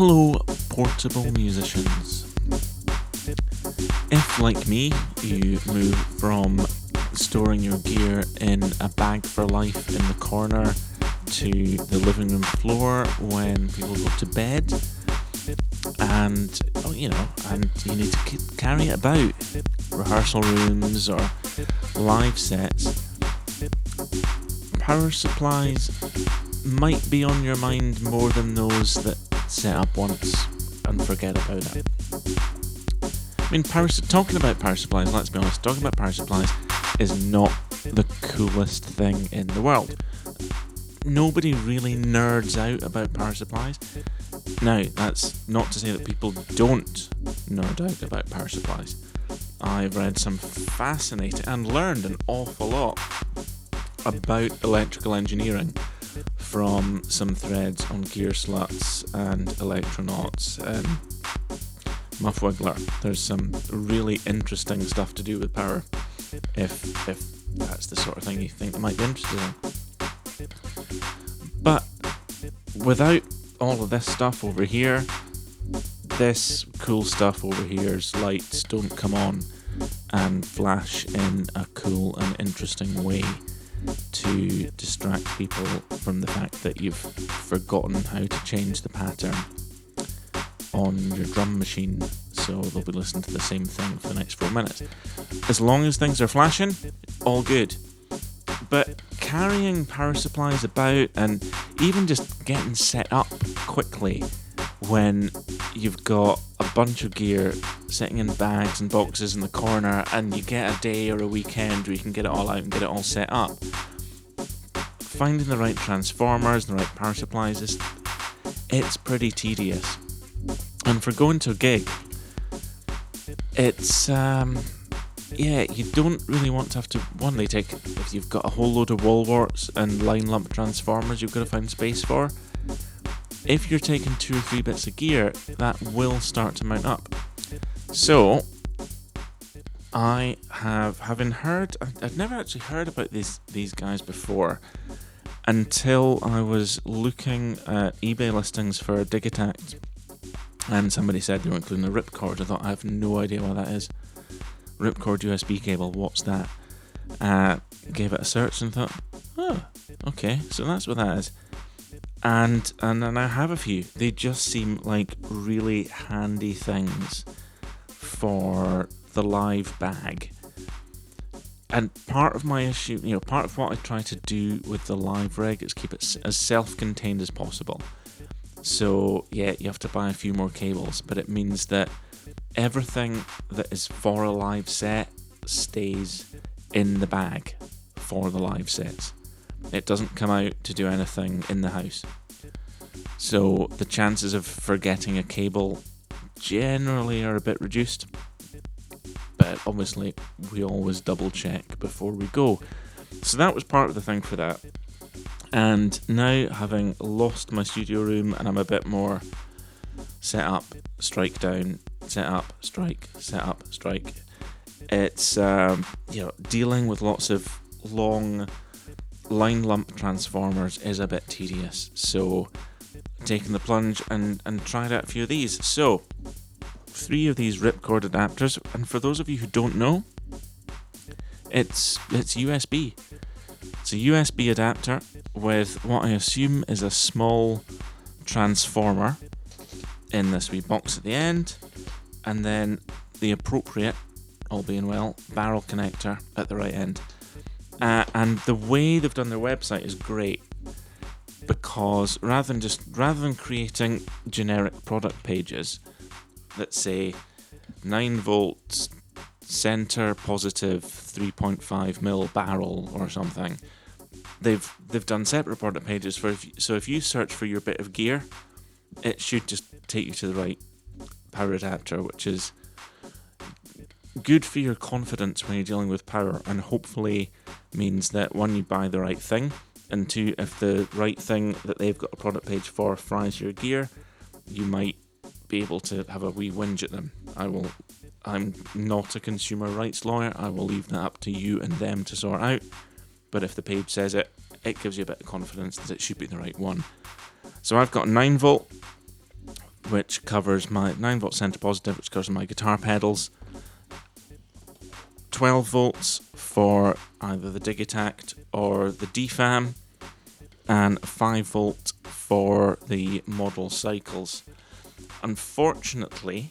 Hello, portable musicians. If, like me, you move from storing your gear in a bag for life in the corner to the living room floor when people go to bed, and you need to carry it about rehearsal rooms or live sets, power supplies might be on your mind more than those that set up once and forget about it. I mean, talking about power supplies, let's be honest, talking about power supplies is not the coolest thing in the world. Nobody really nerds out about power supplies. Now, that's not to say that people don't nerd out about power supplies. I've read some fascinating and learned an awful lot about electrical engineering from some threads on Gear Sluts and Electronauts and Muff Wiggler. There's some really interesting stuff to do with power, if that's the sort of thing you think you might be interested in. But without all of this stuff over here, this cool stuff over here's lights don't come on and flash in a cool and interesting way to distract people from the fact that you've forgotten how to change the pattern on your drum machine, so they'll be listening to the same thing for the next 4 minutes. As long as things are flashing, all good. But carrying power supplies about and even just getting set up quickly when you've got a bunch of gear sitting in bags and boxes in the corner and you get a day or a weekend where you can get it all out and get it all set up, finding the right transformers, the right power supplies, it's pretty tedious. And for going to a gig, it's you don't really want to have to, if you've got a whole load of wall warts and line lump transformers you've got to find space for. If you're taking 2 or 3 bits of gear, that will start to mount up. So, I've never actually heard about these guys before until I was looking at eBay listings for Digitakt, and somebody said they were including a Ripcord. I thought, I have no idea what that is. Ripcord USB cable, what's that? Gave it a search and thought, oh, okay, so that's what that is. And I have a few. They just seem like really handy things for the live bag. And part of my issue, part of what I try to do with the live rig is keep it as self-contained as possible. So, yeah, you have to buy a few more cables, but it means that everything that is for a live set stays in the bag for the live sets. It doesn't come out to do anything in the house. So the chances of forgetting a cable generally are a bit reduced. But obviously we always double check before we go. So that was part of the thing for that. And now, having lost my studio room and I'm a bit more set up, strike down, set up, strike, set up, strike. It's dealing with lots of long line lump transformers is a bit tedious, so taking the plunge and tried out a few of these. So 3 of these Ripcord adapters, and for those of you who don't know, it's USB. It's a USB adapter with what I assume is a small transformer in this wee box at the end, and then the appropriate, all being well, barrel connector at the right end. And the way they've done their website is great, because rather than creating generic product pages that say 9 volts center positive 3.5mm barrel or something, they've done separate product pages so if you search for your bit of gear, it should just take you to the right power adapter, which is good for your confidence when you're dealing with power, and hopefully means that 1, you buy the right thing, and 2, if the right thing that they've got a product page for fries your gear, you might be able to have a wee whinge at them. I'm not a consumer rights lawyer, I will leave that up to you and them to sort out, but if the page says it gives you a bit of confidence that it should be the right one. So I've got 9 volt which covers my 9-volt center positive, which covers my guitar pedals. 12 volts for either the Digitakt or the DFAM, and 5 volt for the model cycles. Unfortunately,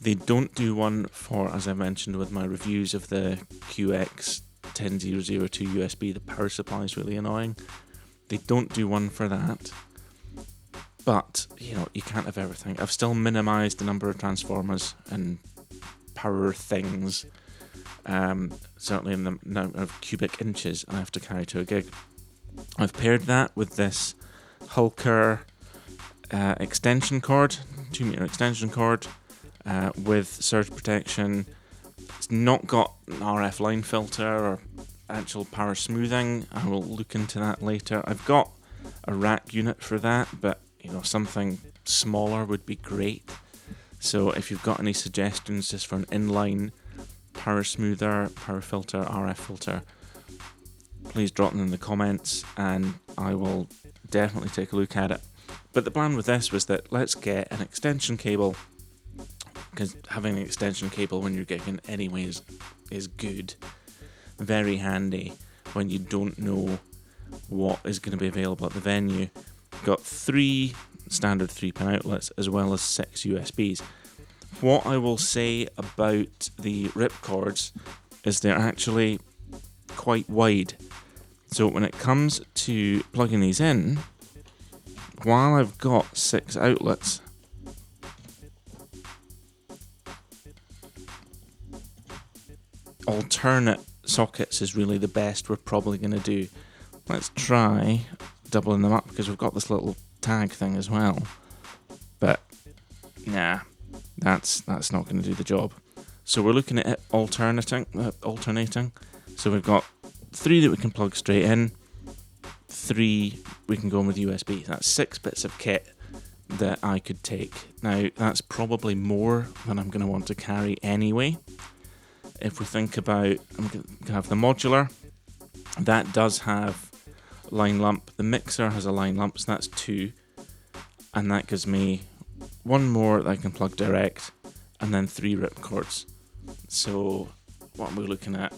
they don't do one for, as I mentioned with my reviews of the QX10002 USB, the power supply is really annoying. They don't do one for that. But, you know, you can't have everything. I've still minimized the number of transformers and power things, certainly in the amount of cubic inches I have to carry to a gig. I've paired that with this Hulker extension cord, 2-meter extension cord, with surge protection. It's not got an RF line filter or actual power smoothing. I will look into that later. I've got a rack unit for that, but you know, something smaller would be great. So if you've got any suggestions just for an inline power smoother, power filter, RF filter, please drop them in the comments and I will definitely take a look at it. But the plan with this was that let's get an extension cable, because having an extension cable when you're gigging anyways is good. Very handy when you don't know what is going to be available at the venue. Got 3 standard 3-pin outlets as well as 6 USBs. What I will say about the Ripcords is they're actually quite wide. So when it comes to plugging these in, while I've got 6 outlets, alternate sockets is really the best we're probably going to do. Let's try doubling them up because we've got this little tag thing as well. But nah, that's not going to do the job. So we're looking at it alternating. So we've got 3 that we can plug straight in, 3 we can go in with USB. That's 6 bits of kit that I could take. Now that's probably more than I'm going to want to carry anyway. If we think about, I'm going to have the modular, that does have line lump. The mixer has a line lump, so that's 2, and that gives me 1 more that I can plug direct, and then 3 Ripcords. So what are we looking at?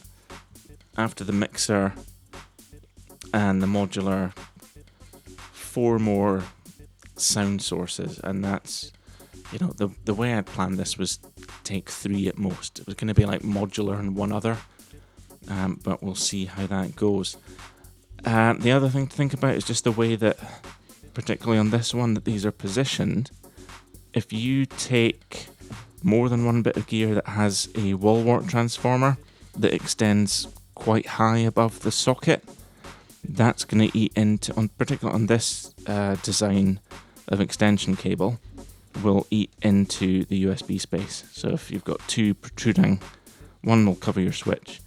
After the mixer and the modular, 4 more sound sources, and that's, you know, the way I planned this was take 3 at most. It was going to be like modular and 1 other, but we'll see how that goes. The other thing to think about is just the way that, particularly on this one, that these are positioned. If you take more than 1 bit of gear that has a wall wart transformer that extends quite high above the socket, that's going to eat into, particularly on this design of extension cable, will eat into the USB space. So if you've got 2 protruding, 1 will cover your switch,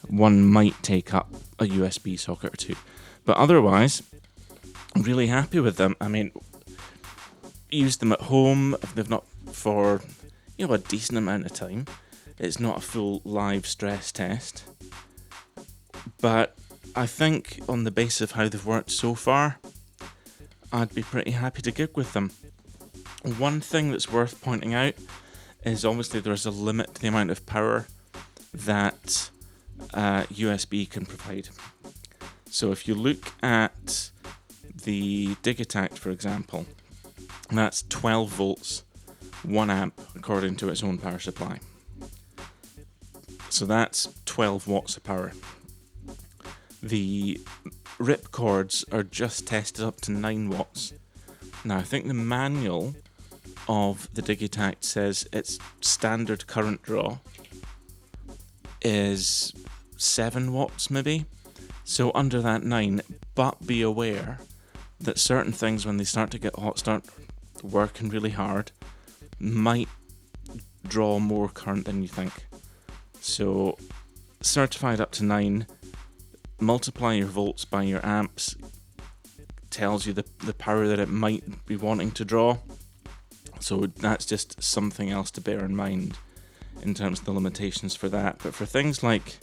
1 might take up a USB socket or 2. But otherwise, I'm really happy with them. I mean, used them at home. They've not for, you know, a decent amount of time. It's not a full live stress test. But I think on the basis of how they've worked so far, I'd be pretty happy to gig with them. One thing that's worth pointing out is obviously there's a limit to the amount of power that USB can provide. So if you look at the Digitakt, for example, that's 12 volts, 1 amp according to its own power supply. So that's 12 watts of power. The Ripcords are just tested up to 9 watts. Now I think the manual of the Digitakt says its standard current draw is 7 watts maybe, so under that 9, but be aware that certain things when they start to get hot, start working really hard, might draw more current than you think. So certified up to 9, multiply your volts by your amps, tells you the power that it might be wanting to draw. So that's just something else to bear in mind in terms of the limitations for that. But for things like,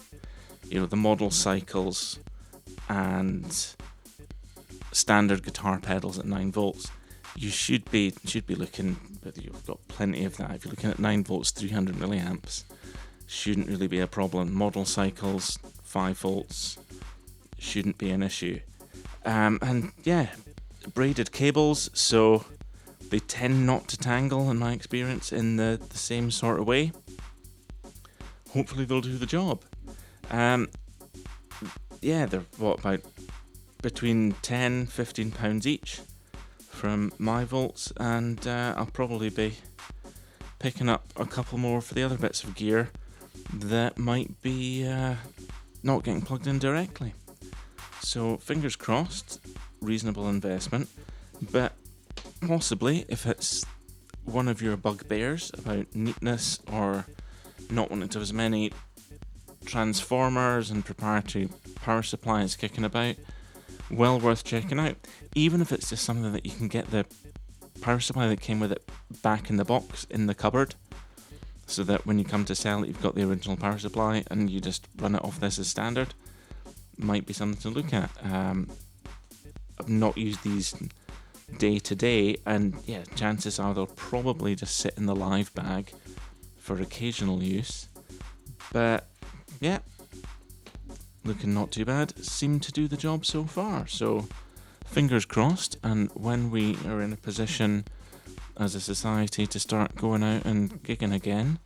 you know, the model cycles and standard guitar pedals at 9 volts, you should be looking, but you've got plenty of that. If you're looking at 9 volts, 300 milliamps, shouldn't really be a problem. Model cycles, 5 volts, shouldn't be an issue. And yeah, braided cables, so they tend not to tangle in my experience in the same sort of way. Hopefully they'll do the job. Yeah, they're about between £10-15 each from my volts, and I'll probably be picking up a couple more for the other bits of gear that might be not getting plugged in directly. So fingers crossed, reasonable investment, but possibly if it's one of your bugbears about neatness or not wanting to have as many transformers and proprietary power supplies kicking about, well worth checking out. Even if it's just something that you can get the power supply that came with it back in the box in the cupboard, so that when you come to sell it, you've got the original power supply and you just run it off this as standard. Might be something to look at. I've not used these day to day, and yeah, chances are they'll probably just sit in the live bag for occasional use. But yeah, looking not too bad. Seem to do the job so far. So fingers crossed, and when we are in a position as a society to start going out and gigging again,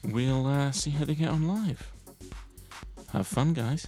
we'll see how they get on live. Have fun, guys.